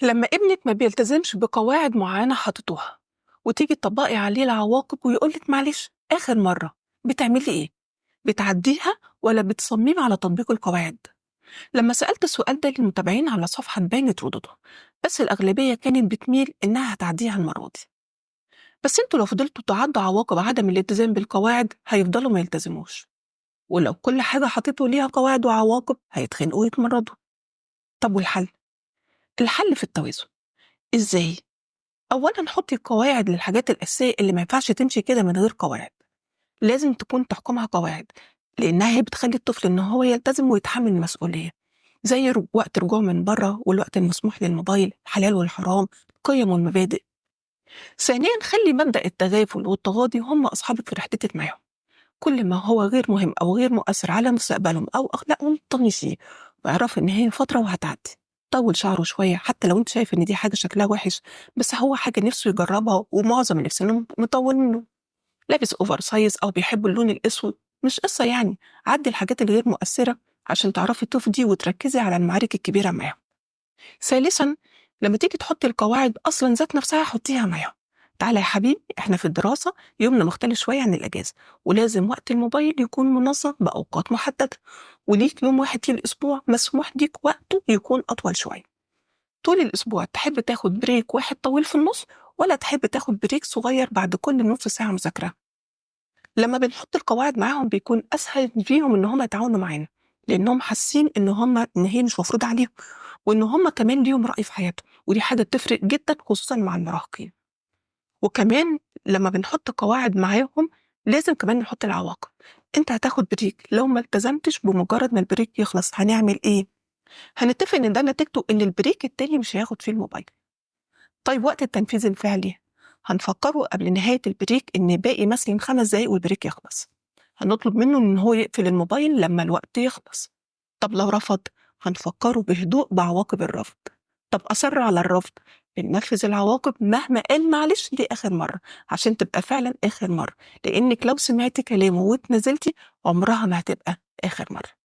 لما ابنك ما بيلتزمش بقواعد معينة حطيتوها وتيجي تطبقي عليه العواقب ويقولك معلش آخر مرة، بتعملي إيه؟ بتعديها ولا بتصممي على تطبيق القواعد؟ لما سألت السؤال ده للمتابعين على صفحة بانت ردودهم، بس الأغلبية كانت بتميل إنها هتعديها المرة دي. بس انتوا لو فضلتوا تعدوا عواقب عدم الالتزام بالقواعد هيفضلوا ما يلتزموش، ولو كل حاجة حطيتوا ليها قواعد وعواقب هيتخنقوا ويتمردوا. طب والحل؟ الحل في التوازن. إزاي؟ أولا حطي قواعد للحاجات الأساسية اللي ما ينفعش تمشي كده من غير قواعد، لازم تكون تحكمها قواعد، لأنها هي بتخلي الطفل إن هو يلتزم ويتحمل المسؤولية، زي وقت رجوعه من بره والوقت المسموح للموبايل، الحلال والحرام، القيم والمبادئ. ثانيا خلي مبدأ التغافل والتغاضي هم أصحابك في رحلتك معاهم، كل ما هو غير مهم أو غير مؤثر على مستقبلهم أو أخلاقهم طنشيه، واعرف إن هي فترة وهتعدي. طول شعره شوية حتى لو أنت شايف إن دي حاجة شكلها وحش، بس هو حاجة نفسه يجربها ومعظم اللي في سنه مطول منه. لابس أوفر سايز أو بيحب اللون الأسود، مش قصة يعني. عدي الحاجات الغير مؤثرة عشان تعرفي تفضي وتركزي على المعارك الكبيرة معاهم. ثالثا لما تيجي تحطي القواعد أصلا ذات نفسها حطيها معاهم. تعالى يا حبيبي احنا في الدراسة يومنا مختلف شوية عن الأجازة، ولازم وقت الموبايل يكون منظم بأوقات محددة، وليك يوم واحد في الأسبوع مسموح ليك وقته يكون أطول شوية. طول الأسبوع تحب تاخد بريك واحد طويل في النص، ولا تحب تاخد بريك صغير بعد كل نص ساعة مذاكرة؟ لما بنحط القواعد معاهم بيكون أسهل فيهم إن هم يتعاونوا معانا، لأنهم حاسين إن هي مش مفروض عليهم، وإن هم كمان ليهم رأي في حياتهم، ودي حاجة بتفرق جدا خصوصا مع المراهقين. وكمان لما بنحط قواعد معاهم لازم كمان نحط العواقب. انت هتاخد بريك، لو ما التزمتش بمجرد ما البريك يخلص هنعمل ايه؟ هنتفق ان ده نتيجته ان البريك التاني مش هياخد فيه الموبايل. طيب وقت التنفيذ الفعلي هنفكره قبل نهاية البريك ان باقي مثلا 5 دقايق والبريك يخلص، هنطلب منه ان هو يقفل الموبايل لما الوقت يخلص. طب لو رفض هنفكره بهدوء بعواقب الرفض. طب أصر على الرفض، بننفذ العواقب مهما قال معلش دي آخر مرة، عشان تبقى فعلا آخر مرة، لأنك لو سمعتي كلامه واتنزلتي عمرها ما هتبقى آخر مرة.